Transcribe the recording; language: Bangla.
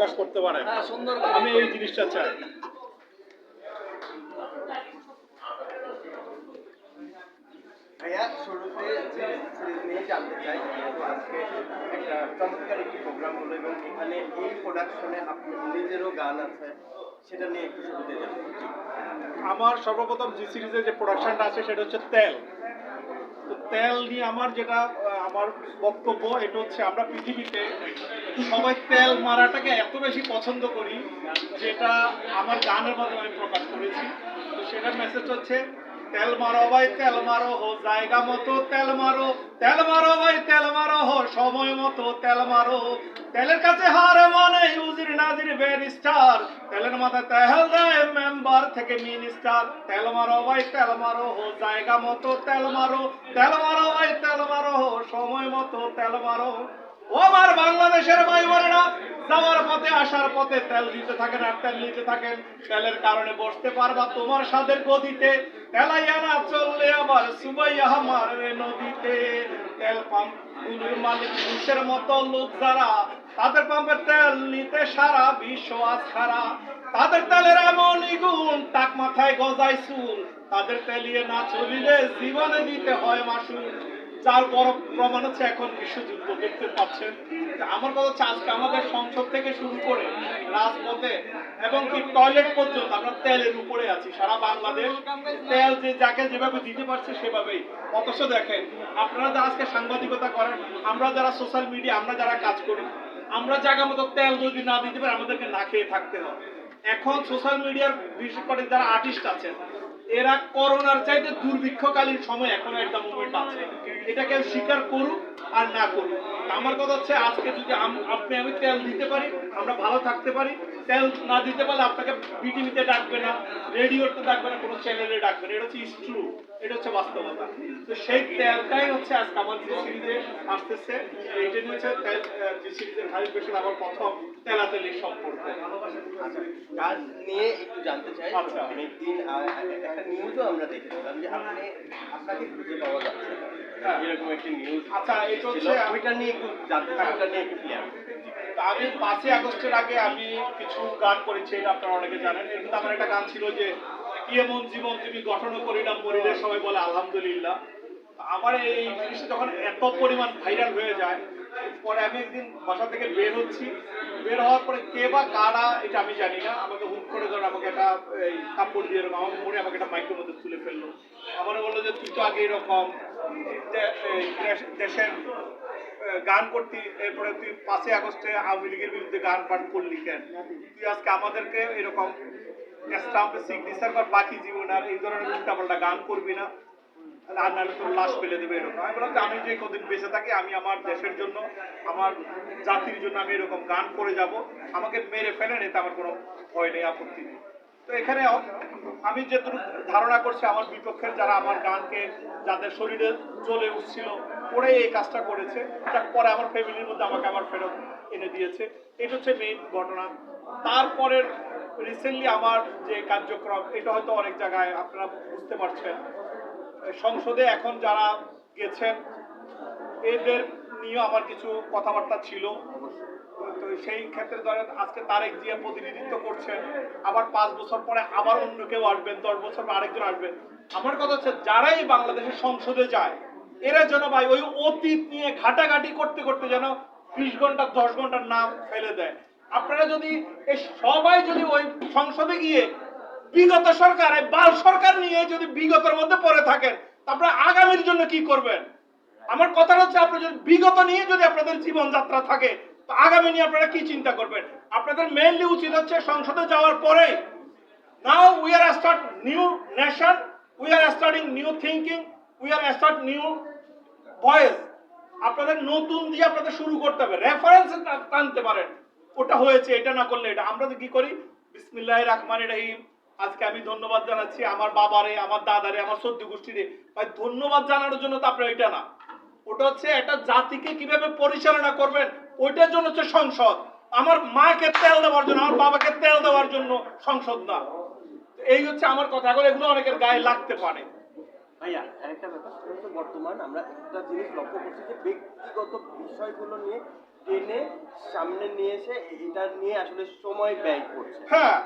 প্রকাশ করতে পারেন। আমি এই জিনিসটা চাই। ভাইয়া শুরুতে যে সিরিজ নিয়ে জানতে চাই, আজকে একটা চমৎকার একটি প্রোগ্রাম হলো এবং এখানে এই প্রোডাকশনে আপনার নিজেরও গান আছে, সেটা নিয়ে একটু শুরুতে জানতে চাই। আমার সর্বপ্রথম যে সিরিজের যে প্রোডাকশনটা আছে সেটা হচ্ছে তেল। তো তেল নিয়ে আমার যেটা আমার বক্তব্য এটা হচ্ছে আমরা পৃথিবীতে সবাই তেল মারাটাকে এত বেশি পছন্দ করি, যেটা আমার গানের মাধ্যমে আমি প্রকাশ করেছি। তো সেটার মেসেজ হচ্ছে তেল মারো ভাই তেল মারো হো জায়গা মতো তেল মারো, তেল মারো ভাই তেল মারো হো সময় মতো তেল মারো। তেলের কাছে হার মানে ইউজির নাজির ব্যারিস্টার, তেলের মাথায় তেল দেয় মেম্বার থেকে মিনিস্টার। তেল মারো ভাই তেল মারো হো জায়গা মতো তেল মারো, তেল মারো ভাই তেল মারো হো সময় মতো তেল মারো। ও আমার বাংলাদেশের ভাই বোনেরা, যাওয়ার পথে আসার পথে তেল দিতে থাকেন আর তেল নিতে থাকেন। তেলের কারণে বসতে পারবা তোমার সাদের গদিতে, তেলাইয়া না চললে আবার সুবাইয়া মারবে নদীতে। তেল পাম্প গুলোর মালিক পুরুষের মতো লোক যারা, তাদের পাম্পের তেল নিতে সারা বিশ্ব আজ খারা। তাদের তেলের এমনই গুণ টাক মাথায় গজায় চুল, তাদের তেলিয়ে না চলিলে জীবনে দিতে হয় মাসুল। যার বড় প্রমাণ হচ্ছে এখন বিশ্বযুদ্ধ দেখতে পাচ্ছেন। আমার কথা হচ্ছে আজকে আমাদের সংসদ থেকে শুরু করে রাজপথে এবং কি টয়লেট পর্যন্ত আমরা তেলের উপরে আছি। সারা বাংলাদেশ তেল যে যাকে যেভাবে দিতে পারছে সেভাবেই। অথচ দেখেন আপনারা যারা আজকে সাংবাদিকতা করেন, আমরা যারা সোশ্যাল মিডিয়া, আমরা যারা কাজ করি, আমরা জায়গা মতো তেল যদি না দিতে পারি আমাদেরকে না খেয়ে থাকতে হয়। এখন সোশ্যাল মিডিয়ার বিশেষ করে যারা আর্টিস্ট আছেন, এরা করোনার চাইতে দুর্ভিক্ষকালীন সময় এখনো একটা মুভমেন্ট আছে, এটা কেউ স্বীকার করুক আর না করুক। আমার কথা হচ্ছে আজকে যদি আপনি আমি তেল দিতে পারি আমরা ভালো থাকতে পারি, তেল না দিতে পারলে আপনাকে বিটিভিতে ডাকবে না, রেডিওতে ডাকবে না, কোনো চ্যানেলে ডাকবে না। এটা হচ্ছে ট্রু, এটা হচ্ছে বাস্তবতা। তো সেই তেলটাই হচ্ছে আজকে আমার যে সিরিজে আসতেছে, এইটা নিয়ে হচ্ছে যে সিরিজের হাইপ বেশি আমার প্রথম তেলাতেলির সম্পর্ক। আচ্ছা, গান নিয়ে একটু জানতে চাই। আচ্ছা। অনেকদিন একটা নিউজও আমরা দেখেছিলাম যে আপনাকে খুঁজে পাওয়া যাচ্ছে না, হ্যাঁ। এরকম একটি নিউজ। আচ্ছা, এটা ছিল, হচ্ছে ওইটা নিয়ে একটু জানতে চাই, ওইটা নিয়ে একটু ক্লিয়ার। আমি 5ই আগস্টের আগে আমি কিছু গান করেছি, এটা আপনারা অনেকে জানেন। এর মধ্যে আমার একটা গান ছিল যে কি এমন জীবন তুমি গঠন করি না মরিলে সবাই বলে আলহামদুলিল্লাহ। আমার এই জিনিসটা যখন এত পরিমাণ ভাইরাল হয়ে যায়, পরে আমি একদিন বাসা থেকে বের হচ্ছি, বের হওয়ার পরে কে বা কারা এটা আমি জানি না, আমাকে হুট করে ধরে আমাকে একটা এই কাপড় দিয়ে এরকম আমার মনে আমাকে একটা মাইকের মধ্যে তুলে ফেললো। আমার বললো যে তুই তো আগে এরকম দেশের গান করতি, এরপরে তুই 5ই আগস্টে আওয়ামী লীগের বিরুদ্ধে গান পাঠ করলি কেন? তুই আজকে আমাদেরকে এরকম স্টাম্পে সিগনেচার বা বাকি জীবন আর এই ধরনের উল্টাপাল্টা গান করবি না, আর নাহলে তোর লাশ ফেলে দেবে এরকম। আমি বললাম আমি যে কদিন বেঁচে থাকি আমি আমার দেশের জন্য, আমার জাতির জন্য আমি এরকম গান করে যাব, আমাকে মেরে ফেলেন, এতে আমার কোনো ভয় নেই, আপত্তি নেই। তো এখানে আমি যেটুকু ধারণা করছি আমার বিপক্ষের যারা আমার গানকে, যাদের শরীরে জ্বলে উঠছিল, ওরে এই কাজটা করেছে, যাক পরে আমার ফ্যামিলির মধ্যে আমাকে আবার ফেরত এনে দিয়েছে। এটা হচ্ছে মেইন ঘটনা। তারপরের রিসেন্টলি আমার যে কার্যক্রম, এটা হয়তো অনেক জায়গায় আপনারা বুঝতে পারছেন, সংসদে এখন যারা গেছেন এদের নিয়ে আমার কিছু কথাবার্তা ছিল। তো সেই ক্ষেত্রে ধরেন আজকে তারেক জিয়া প্রতিনিধিত্ব করছেন, আবার 5 বছর পরে আবার অন্য কেউ আসবেন, 10 বছর পর আরেকজন আসবেন। আমার কথা হচ্ছে যারাই বাংলাদেশের সংসদে যায় এরা যেন ভাই ওই অতীত নিয়ে ঘাটাঘাটি করতে করতে যেন 20 ঘন্টা 10 ঘন্টার নাম ফেলে দেয়। আপনারা যদি এই সবাই যদি ওই সংসদে গিয়ে বিগত সরকার, এই বাল সরকার নিয়ে যদি বিগতের মধ্যে পড়ে থাকেন, আপনারা আগামীর জন্য কি করবেন? আমার কথা হচ্ছে আপনারা যদি বিগত নিয়ে যদি আপনাদের জীবনযাত্রা থাকে, তো আগামী নিয়ে আপনারা কি চিন্তা করবেন? আপনাদের মেইনলি উচিত হচ্ছে সংসদে যাওয়ার পরে now we are start new nation, we are starting new thinking, we are start new voice. আপনাদের নতুন দিয়ে আপনাদের শুরু করতে হবে, রেফারেন্স টানতে পারেন, ওটা হয়েছে এটা না করলে এটা। আমরা তো কি করি বিসমিল্লাহির রহমানির রহিম, আজকে আমি ধন্যবাদ জানাচ্ছি আমার বাবারে, আমার দাদারে, আমার সদ্য গোষ্ঠীরে। ভাই ধন্যবাদ জানানোর জন্য তো আপনার এটা না, ওটা হচ্ছে একটা জাতিকে কিভাবে পরিচালনা করবেন ওইটার জন্য হচ্ছে সংসদ। আমার মাকে তেল দেওয়ার জন্য, আমার বাবাকে তেল দেওয়ার জন্য সংসদ না। এই হচ্ছে আমার কথা। এখন এগুলো অনেকের গায়ে লাগতে পারে। ভাইয়া আরেকটা ব্যাপার, সেটা হচ্ছে বর্তমান আমরা একটা জিনিস লক্ষ্য করছি যে ব্যক্তিগত বিষয়গুলো নিয়ে টেনে সামনে নিয়ে এসে এটা নিয়ে আসলে সময় ব্যয় করছে। হ্যাঁ